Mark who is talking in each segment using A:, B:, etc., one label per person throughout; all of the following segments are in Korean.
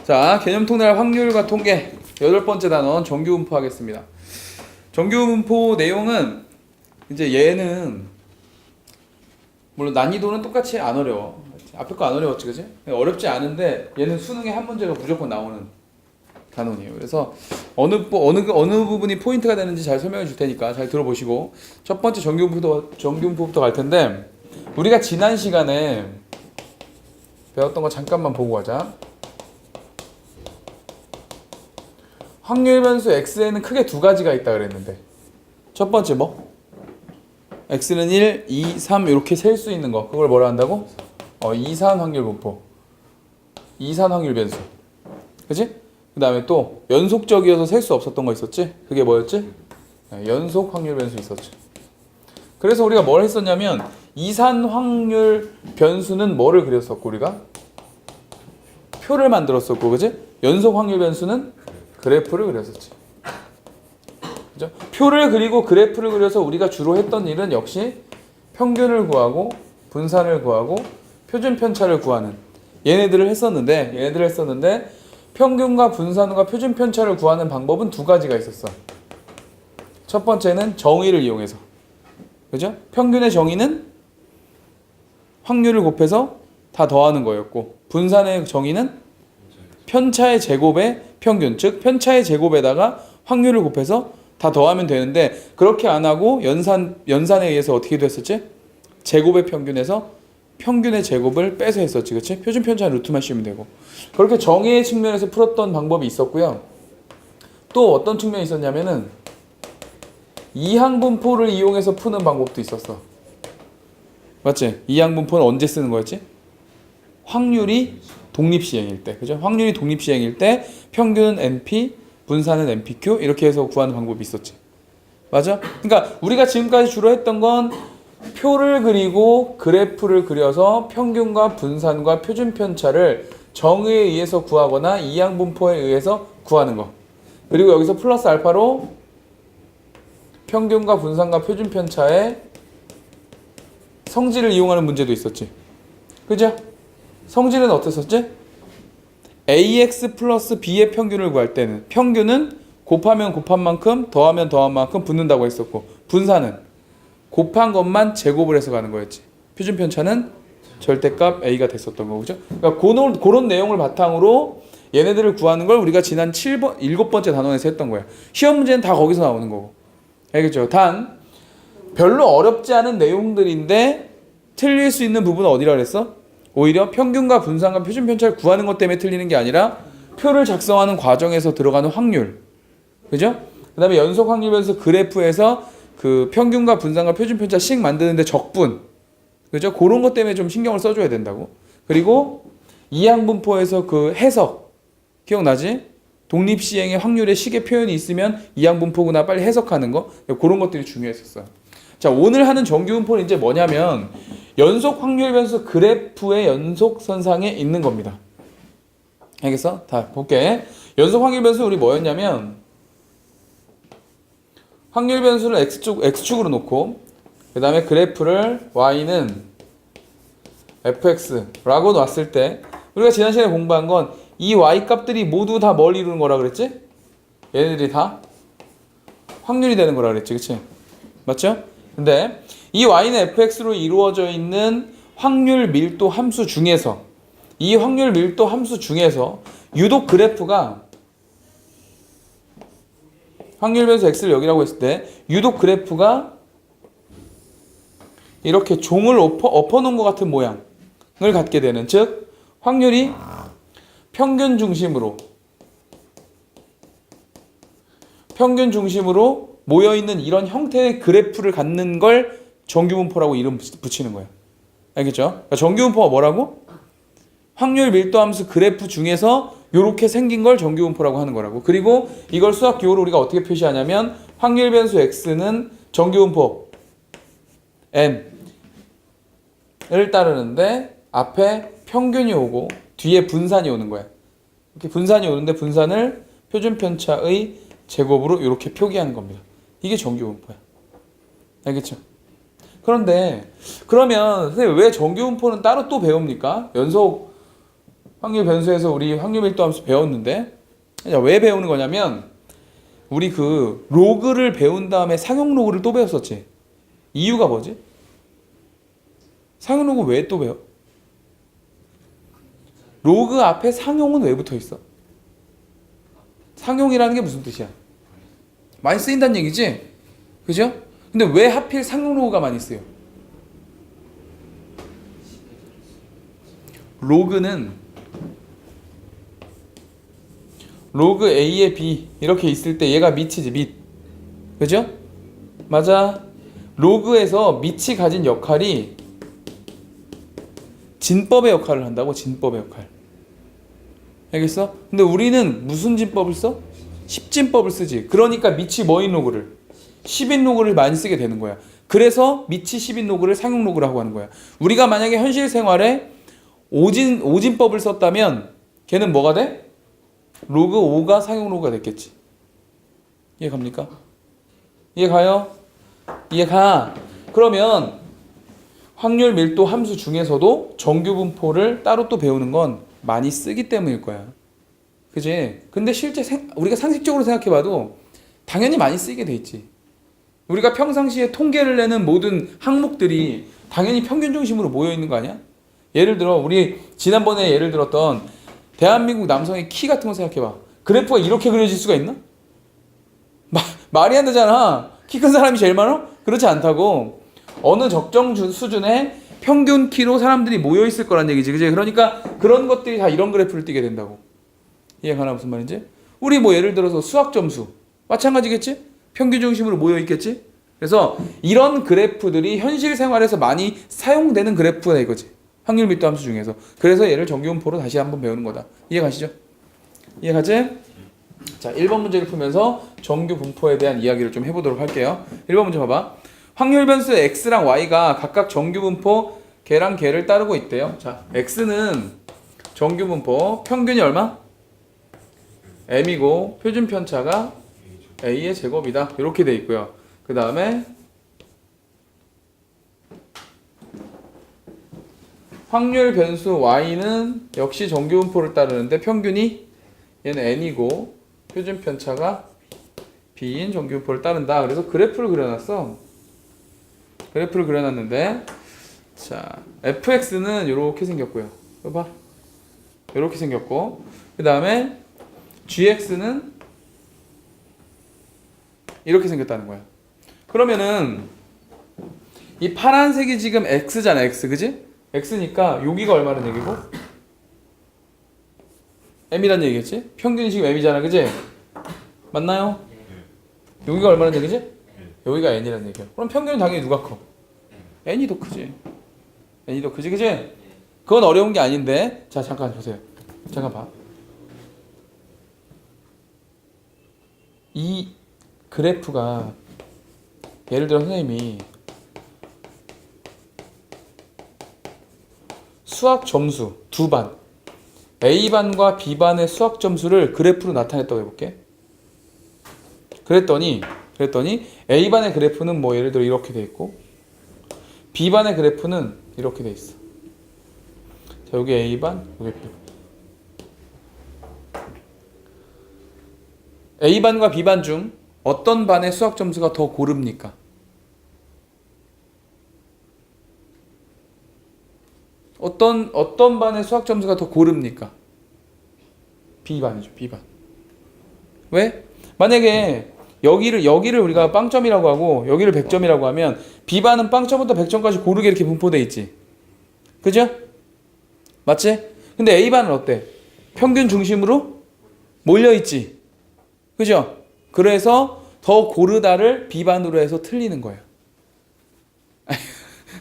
A: 자, 개념통날 확률과 통계 8번째 단원 정규분포 하겠습니다. 정규분포 내용은 이제 얘는 물론 난이도는 똑같이 안 어려워. 앞에 거 안 어려웠지, 그지? 어렵지 않은데 얘는 수능에 한 문제가 무조건 나오는 단원이에요. 그래서 어느 부분이 포인트가 되는지 잘 설명해 줄 테니까 잘 들어보시고, 첫 번째 정규분포부터 갈 텐데, 우리가 지난 시간에 배웠던 거 잠깐만 보고 가자. 확률 변수 x에는 크게 두 가지가 있다 그랬는데, 첫 번째 뭐? x는 1, 2, 3 이렇게 셀 수 있는 거, 그걸 뭐라 한다고? 이산 확률 분포, 이산 확률 변수, 그치? 그 다음에 또 연속적이어서 셀 수 없었던 거 있었지? 그게 뭐였지? 연속 확률 변수 있었지. 그래서 우리가 뭘 했었냐면 이산 확률 변수는 뭐를 그렸었고, 우리가 표를 만들었었고, 그치? 연속 확률 변수는 그래프를 그렸었지. 그죠? 표를 그리고 그래프를 그려서 우리가 주로 했던 일은 역시 평균을 구하고 분산을 구하고 표준 편차를 구하는 얘네들을 했었는데, 평균과 분산과 표준 편차를 구하는 방법은 두 가지가 있었어. 첫 번째는 정의를 이용해서, 그죠? 평균의 정의는 확률을 곱해서 다 더하는 거였고, 분산의 정의는 편차의 제곱의 평균, 즉 편차의 제곱에다가 확률을 곱해서 다 더하면 되는데, 그렇게 안 하고 연산에 의해서 어떻게 됐었지? 제곱의 평균에서 평균의 제곱을 빼서 했었지, 그치? 표준 편차는 루트만 씌우면 되고. 그렇게 정의의 측면에서 풀었던 방법이 있었고요. 또 어떤 측면이 있었냐면은 이항분포를 이용해서 푸는 방법도 있었어. 맞지? 이항분포는 언제 쓰는 거였지? 확률이 독립시행일 때, 그죠? 확률이 독립시행일 때 평균은 NP, 분산은 NPQ 이렇게 해서 구하는 방법이 있었지. 맞아? 그러니까 우리가 지금까지 주로 했던 건 표를 그리고 그래프를 그려서 평균과 분산과 표준 편차를 정의에 의해서 구하거나 이항분포에 의해서 구하는 거. 그리고 여기서 플러스 알파로 평균과 분산과 표준 편차의 성질을 이용하는 문제도 있었지. 그죠? 성질은 어땠었지? ax 플러스 b의 평균을 구할 때는 평균은 곱하면 곱한 만큼 더하면 더한 만큼 붙는다고 했었고, 분산은 곱한 것만 제곱을 해서 가는 거였지. 표준 편차는 절대값 a가 됐었던 거고, 그죠? 그러니까 그런 내용을 바탕으로 얘네들을 구하는 걸 우리가 지난 7번째 단원에서 했던 거야. 시험 문제는 다 거기서 나오는 거고. 알겠죠? 단 별로 어렵지 않은 내용들인데 틀릴 수 있는 부분은 어디라 그랬어? 오히려 평균과 분산과 표준 편차를 구하는 것 때문에 틀리는 게 아니라 표를 작성하는 과정에서 들어가는 확률, 그죠? 그 다음에 연속 확률 변수 그래프에서 그 평균과 분산과 표준 편차 씩 만드는데 적분, 그죠? 그런 것 때문에 좀 신경을 써줘야 된다고. 그리고 이항분포에서 그 해석 기억나지? 독립시행의 확률의 식의 표현이 있으면 이항분포구나 빨리 해석하는 거, 그런 것들이 중요했었어요. 자, 오늘 하는 정규분포는 이제 뭐냐면 연속 확률 변수 그래프의 연속선상에 있는 겁니다. 알겠어? 다 볼게. 연속 확률 변수 우리 뭐였냐면 확률 변수를 x축으로 놓고, 그 다음에 그래프를 y는 fx라고 놨을 때, 우리가 지난 시간에 공부한 건 이 y 값들이 모두 다 뭘 이루는 거라 그랬지? 얘네들이 다 확률이 되는 거라 그랬지, 그치? 맞죠? 근데 이 y는 fx로 이루어져 있는 확률 밀도 함수 중에서, 이 확률 밀도 함수 중에서 유독 그래프가 확률 변수 x를 여기라고 했을 때 유독 그래프가 이렇게 종을 엎어놓은 것 같은 모양을 갖게 되는, 즉 확률이 평균 중심으로 모여있는 이런 형태의 그래프를 갖는 걸 정규분포라고 이름 붙이는 거예요. 알겠죠? 그러니까 정규분포가 뭐라고? 확률 밀도 함수 그래프 중에서 이렇게 생긴 걸 정규분포라고 하는 거라고. 그리고 이걸 수학 기호로 우리가 어떻게 표시하냐면 확률 변수 x는 정규분포 n을 따르는데 앞에 평균이 오고 뒤에 분산이 오는 거야. 이렇게 분산이 오는데 분산을 표준 편차의 제곱으로 이렇게 표기하는 겁니다. 이게 정규분포야. 알겠죠? 그런데 그러면 선생님 왜 정규분포는 따로 또 배웁니까? 연속 확률 변수에서 우리 확률 밀도 함수 배웠는데, 왜 배우는 거냐면 우리 그 로그를 배운 다음에 상용 로그를 또 배웠었지. 이유가 뭐지? 상용 로그 왜 또 배워? 로그 앞에 상용은 왜 붙어 있어? 상용이라는 게 무슨 뜻이야? 많이 쓰인다는 얘기지? 그죠? 근데 왜 하필 상용 로그가 많이 쓰여? 로그는 로그 A에 B 이렇게 있을 때 얘가 밑이지, 밑. 그죠? 맞아. 로그에서 밑이 가진 역할이 진법의 역할을 한다고. 진법의 역할. 알겠어? 근데 우리는 무슨 진법을 써? 10진법을 쓰지. 그러니까 밑이 뭐인 로그를? 10인 로그를 많이 쓰게 되는 거야. 그래서 밑이 10인 로그를 상용 로그라고 하는 거야. 우리가 만약에 현실 생활에 5진법을 썼다면 걔는 뭐가 돼? 로그 5가 상용 로그가 됐겠지. 이해 갑니까? 이해 가요? 이해 가. 그러면 확률 밀도 함수 중에서도 정규 분포를 따로 또 배우는 건 많이 쓰기 때문일 거야. 그지? 근데 실제 우리가 상식적으로 생각해봐도 당연히 많이 쓰이게 돼 있지. 우리가 평상시에 통계를 내는 모든 항목들이 당연히 평균 중심으로 모여 있는 거 아니야? 예를 들어 우리 지난번에 예를 들었던 대한민국 남성의 키 같은 거 생각해봐. 그래프가 이렇게 그려질 수가 있나? 말이 안 되잖아. 키 큰 사람이 제일 많아? 그렇지 않다고. 어느 적정 수준의 평균 키로 사람들이 모여 있을 거란 얘기지. 그지? 그러니까 그런 것들이 다 이런 그래프를 띠게 된다고. 이해가나 무슨 말인지? 우리 뭐 예를 들어서 수학 점수 마찬가지겠지? 평균 중심으로 모여 있겠지? 그래서 이런 그래프들이 현실 생활에서 많이 사용되는 그래프다 이거지. 확률 밀도 함수 중에서. 그래서 얘를 정규분포로 다시 한번 배우는 거다. 이해가시죠? 이해가지? 자, 1번 문제를 풀면서 정규 분포에 대한 이야기를 좀 해보도록 할게요. 1번 문제 봐봐. 확률 변수 x랑 y가 각각 정규 분포 걔랑 걔를 따르고 있대요. 자, x는 정규 분포 평균이 얼마? m이고 표준 편차가 a의 제곱이다. 이렇게 돼 있고요. 그 다음에 확률 변수 y는 역시 정규 분포를 따르는데 평균이 얘는 n이고 표준 편차가 b인 정규 분포를 따른다. 그래서 그래프를 그려놨어. 그래프를 그려놨는데 자 fx는 이렇게 생겼고요. 이거 봐. 이렇게 생겼고 그 다음에 gx는 이렇게 생겼다는 거야. 그러면은 이 파란색이 지금 x잖아. x 그지? x니까 여기가 얼마는 얘기고 m이란 얘기겠지? 평균이 지금 m이잖아. 그지? 맞나요? 여기가 얼마는 얘기지? 여기가 n이란 얘기야. 그럼 평균은 당연히 누가 커? n이 더 크지. n이 더 크지. 그지? 그건 어려운 게 아닌데 자 잠깐 보세요. 잠깐 봐. 이 그래프가 예를 들어 선생님이 수학 점수 두 반 A반과 B반의 수학 점수를 그래프로 나타냈다고 해볼게. 그랬더니 A반의 그래프는 뭐 예를 들어 이렇게 돼 있고 B반의 그래프는 이렇게 돼 있어. 자, 여기 A반, 여기 B반. A반과 B반 중 어떤 반의 수학 점수가 더 고릅니까? 어떤 반의 수학 점수가 더 고릅니까? B반이죠, B반. 왜? 만약에 여기를 우리가 빵점이라고 하고 여기를 100점이라고 하면 B반은 빵점부터 100점까지 고르게 이렇게 분포돼 있지. 그죠? 맞지? 근데 A반은 어때? 평균 중심으로 몰려 있지. 그죠? 그래서 더 고르다를 B반으로 해서 틀리는 거야.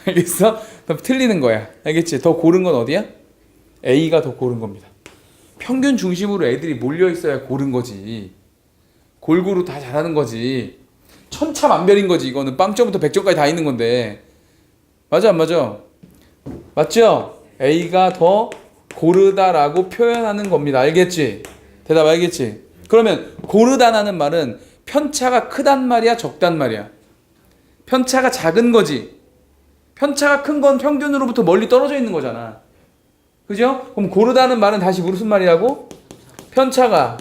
A: 알겠어? 더 틀리는 거야. 알겠지? 더 고른 건 어디야? A가 더 고른 겁니다. 평균 중심으로 애들이 몰려 있어야 고른 거지. 골고루 다 잘하는 거지. 천차만별인 거지. 이거는 빵점부터 100점까지 다 있는 건데. 맞아 안 맞아? 맞죠? A가 더 고르다라고 표현하는 겁니다. 알겠지? 대답 알겠지? 그러면 고르다라는 말은 편차가 크단 말이야, 적단 말이야? 편차가 작은 거지. 편차가 큰 건 평균으로부터 멀리 떨어져 있는 거잖아. 그죠? 그럼 고르다는 말은 다시 무슨 말이라고? 편차가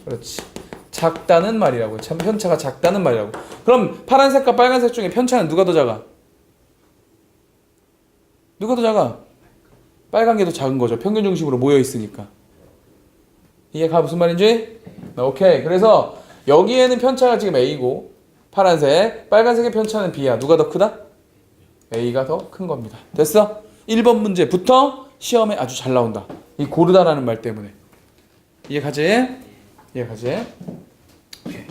A: 그렇지 작다는 말이라고. 참 편차가 작다는 말이라고. 그럼 파란색과 빨간색 중에 편차는 누가 더 작아? 누가 더 작아? 빨간 게 더 작은 거죠. 평균 중심으로 모여 있으니까. 이해가 무슨 말인지? 오케이. 그래서 여기에는 편차가 지금 A고 파란색, 빨간색의 편차는 B야. 누가 더 크다? A가 더 큰 겁니다. 됐어? 1번 문제부터 시험에 아주 잘 나온다. 이 고르다라는 말 때문에. 이해가지? 이해가지? 오케이.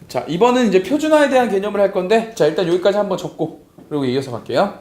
A: 자, 이번은 이제 표준화에 대한 개념을 할 건데 자, 일단 여기까지 한번 적고 그리고 이어서 갈게요.